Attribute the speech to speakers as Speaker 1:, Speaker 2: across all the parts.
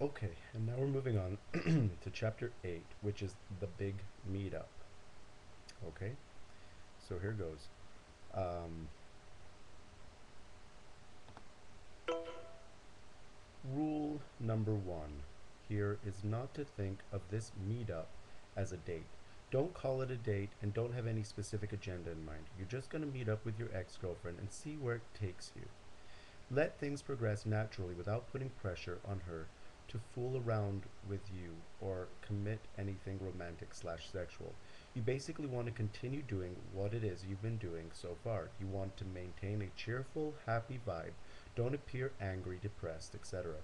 Speaker 1: Okay, and now we're moving on to chapter 8, which is the big meetup. Okay, so here goes. Um, Rule number 1 here is not to think of this meetup as a date. Don't call it a date and don't have any specific agenda in mind. You're just going to meet up with your ex girlfriend and see where it takes you. Let things progress naturally without putting pressure on her to fool around with you or commit anything romantic slash sexual. You basically want to continue doing what it is you've been doing so far. You want to maintain a cheerful, happy vibe. Don't appear angry, depressed, etc.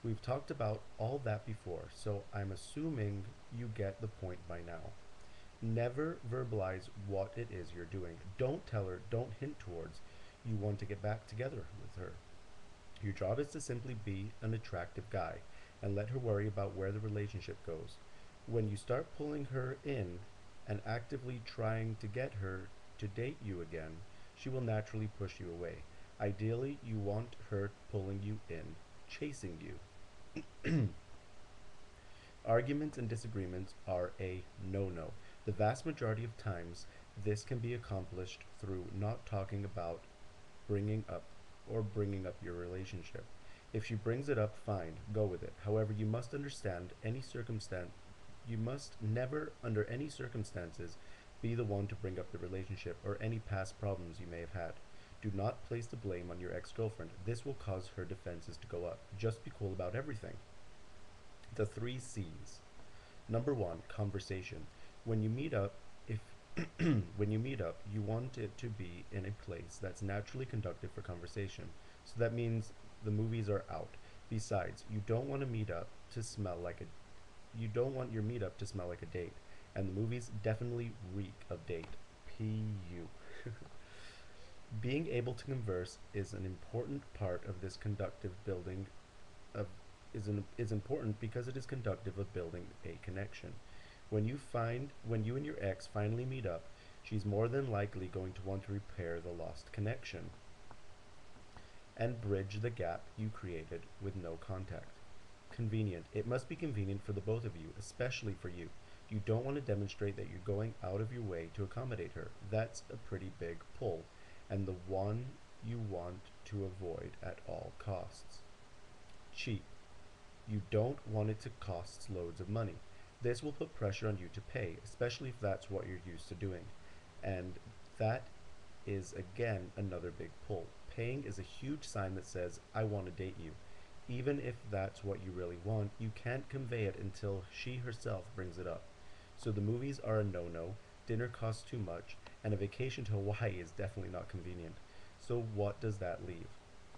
Speaker 1: We've talked about all that before, so I'm assuming you get the point by now. Never verbalize what it is you're doing. Don't tell her, don't hint towards you want to get back together with her. Your job is to simply be an attractive guy and let her worry about where the relationship goes. When you start pulling her in and actively trying to get her to date you again, she will naturally push you away. Ideally, you want her pulling you in, chasing you. Arguments and disagreements are a no no. The vast majority of times, this can be accomplished through not talking about bringing up your relationship. If she brings it up, fine, go with it. However, you must never, under any circumstances, be the one to bring up the relationship or any past problems you may have had. Do not place the blame on your ex girlfriend. This will cause her defenses to go up. Just be cool about everything. The three C's. Number one, conversation. When you meet up, if when you meet up, you want it to be in a place that's naturally conducive for conversation. So that means the movies are out. Besides, you don't want your meetup to smell like a date, and the movies definitely reek of date. PU. Being able to converse is an important part of this conductive building of is important because it is conductive of building a connection. When you and your ex finally meet up, she's more than likely going to want to repair the lost connection and bridge the gap you created with no contact. Convenient. It must be convenient for the both of you, especially for you. You don't want to demonstrate that you're going out of your way to accommodate her. That's a pretty big pull, and the one you want to avoid at all costs. Cheap. You don't want it to cost loads of money. This will put pressure on you to pay, especially if that's what you're used to doing. And that is again another big pull. Paying is a huge sign that says, I want to date you. Even if that's what you really want, you can't convey it until she herself brings it up. So the movies are a no no, dinner costs too much, and a vacation to Hawaii is definitely not convenient. So what does that leave?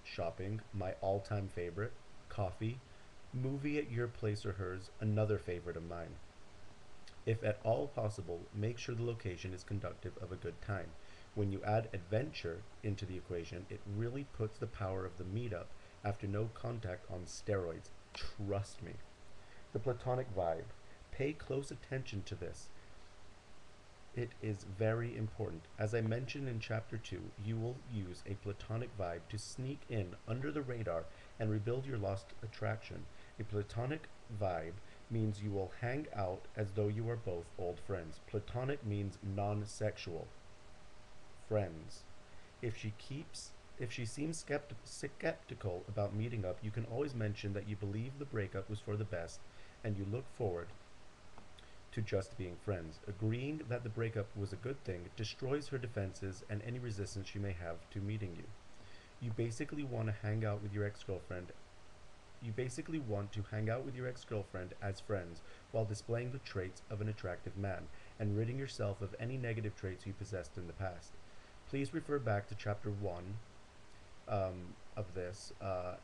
Speaker 1: Shopping, my all time favorite, coffee, movie at your place or hers, another favorite of mine. If at all possible, make sure the location is conducive of a good time. When you add adventure into the equation, it really puts the power of the meetup after no contact on steroids. Trust me. The platonic vibe. Pay close attention to this. It is very important. As I mentioned in chapter 2, you will use a platonic vibe to sneak in under the radar and rebuild your lost attraction. A platonic vibe means you will hang out as though you are both old friends. Platonic means non-sexual. Friends. If she keeps if she seems skeptical about meeting up, you can always mention that you believe the breakup was for the best and you look forward to just being friends. Agreeing that the breakup was a good thing destroys her defenses and any resistance she may have to meeting you. You basically want to hang out with your ex-girlfriend. You basically want to hang out with your ex-girlfriend as friends while displaying the traits of an attractive man and ridding yourself of any negative traits you possessed in the past. Please refer back to chapter 1 of this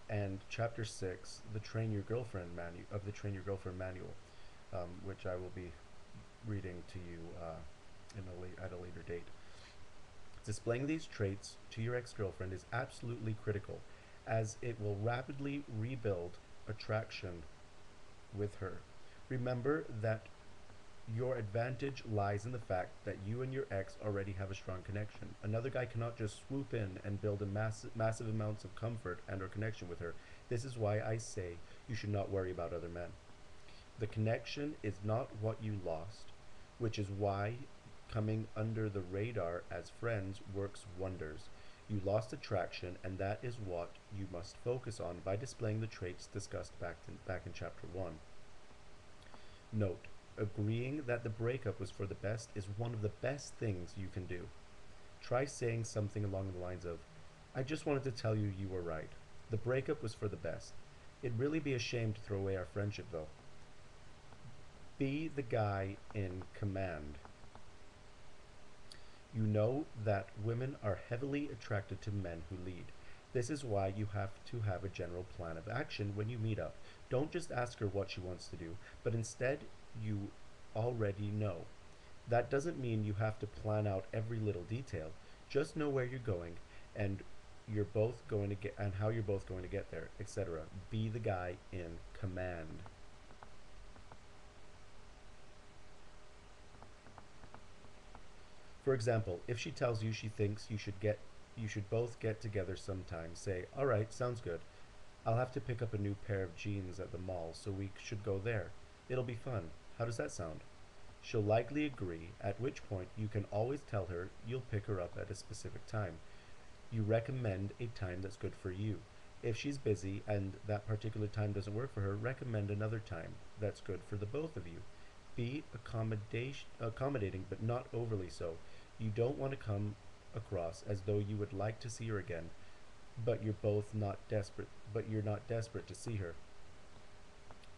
Speaker 1: and chapter 6, the Train Your Girlfriend manual, which I will be reading to you at a later date. Displaying these traits to your ex-girlfriend is absolutely critical, as it will rapidly rebuild attraction with her. Remember that your advantage lies in the fact that you and your ex already have a strong connection. Another guy cannot just swoop in and build a massive amounts of comfort and or connection with her This is why I say you should not worry about other men. The connection is not what you lost, which is why coming under the radar as friends works wonders. You lost attraction, and that is what you must focus on by displaying the traits discussed back in chapter 1. Note, agreeing that the breakup was for the best is one of the best things you can do. Try saying something along the lines of, I just wanted to tell you you were right. The breakup was for the best. It'd really be a shame to throw away our friendship, though. Be the guy in command. You know that women are heavily attracted to men who lead. This is why you have to have a general plan of action when you meet up. Don't just ask her what she wants to do, but instead you already know. That doesn't mean you have to plan out every little detail. Just know where you're going and you're both going to get and how you're both going to get there, etc. Be the guy in command. For example, if she tells you she thinks you should both get together sometime, say, "All right, sounds good. I'll have to pick up a new pair of jeans at the mall, so we should go there. It'll be fun. How does that sound?" She'll likely agree, at which point you can always tell her you'll pick her up at a specific time. You recommend a time that's good for you. If she's busy and that particular time doesn't work for her, recommend another time that's good for the both of you. Be accommodating, but not overly so. You don't want to come across as though you would like to see her again, but you're not desperate to see her.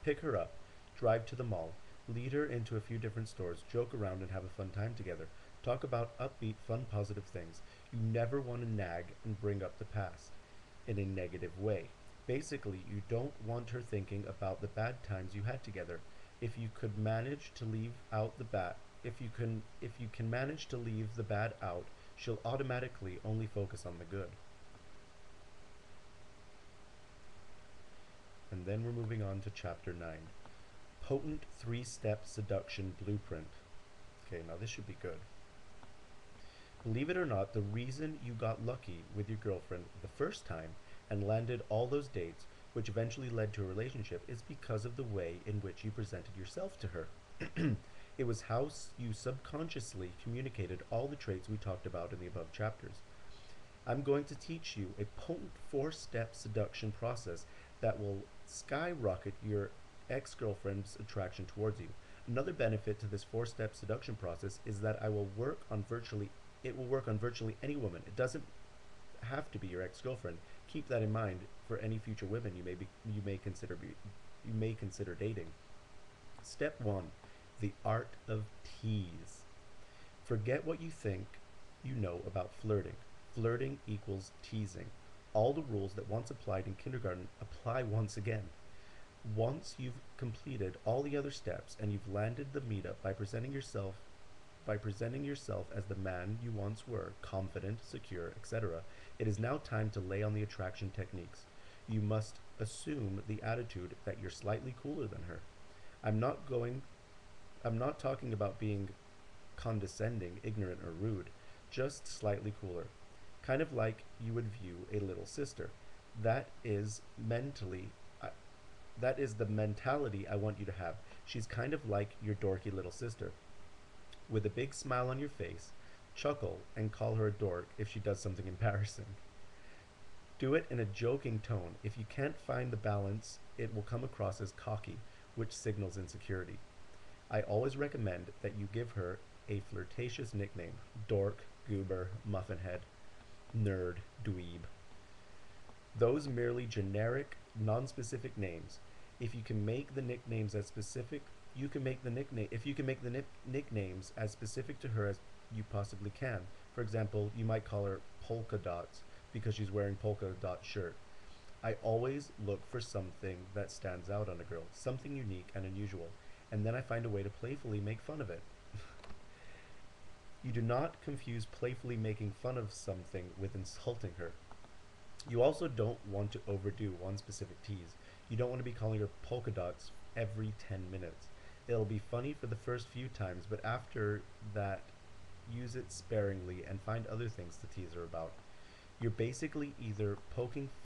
Speaker 1: Pick her up, drive to the mall, lead her into a few different stores, joke around and have a fun time together. Talk about upbeat, fun, positive things. You never want to nag and bring up the past in a negative way. Basically, you don't want her thinking about the bad times you had together. If you could manage to leave out the bad, if you can manage to leave the bad out, she'll automatically only focus on the good. And then we're moving on to chapter 9. Potent 3-step seduction blueprint. Okay, now this should be good. Believe it or not, the reason you got lucky with your girlfriend the first time and landed all those dates, which eventually led to a relationship, is because of the way in which you presented yourself to her. It was how you subconsciously communicated all the traits we talked about in the above chapters. I'm going to teach you a potent 4-step seduction process that will skyrocket your ex-girlfriend's attraction towards you. Another benefit to this 4-step seduction process is that it will work on virtually any woman. It doesn't have to be your ex-girlfriend. Keep that in mind for any future women you may consider dating. Step 1: the art of tease. Forget what you think you know about flirting. Flirting equals teasing. All the rules that once applied in kindergarten apply once again. Once you've completed all the other steps and you've landed the meetup by presenting yourself as the man you once were, confident, secure, etc., it is now time to lay on the attraction techniques. You must assume the attitude that you're slightly cooler than her. I'm not going I'm not talking about being condescending, ignorant, or rude, just slightly cooler. Kind of like you would view a little sister. That is mentally uh, that is the mentality I want you to have. She's kind of like your dorky little sister. With a big smile on your face, chuckle and call her a dork if she does something embarrassing. Do it in a joking tone. If you can't find the balance, it will come across as cocky, which signals insecurity. I always recommend that you give her a flirtatious nickname: dork, goober, muffinhead, nerd, dweeb. Those merely generic, non-specific names. If you can make the nicknames as specific, you can make the nickname. If you can make the nicknames as specific to her as you possibly can. For example, you might call her Polka Dots because she's wearing polka dot shirt. I always look for something that stands out on a girl, something unique and unusual, and then I find a way to playfully make fun of it. You do not confuse playfully making fun of something with insulting her. You also don't want to overdo one specific tease. You don't want to be calling her polka dots every 10 minutes. It'll be funny for the first few times, but after that, use it sparingly and find other things to tease her about. You're basically either poking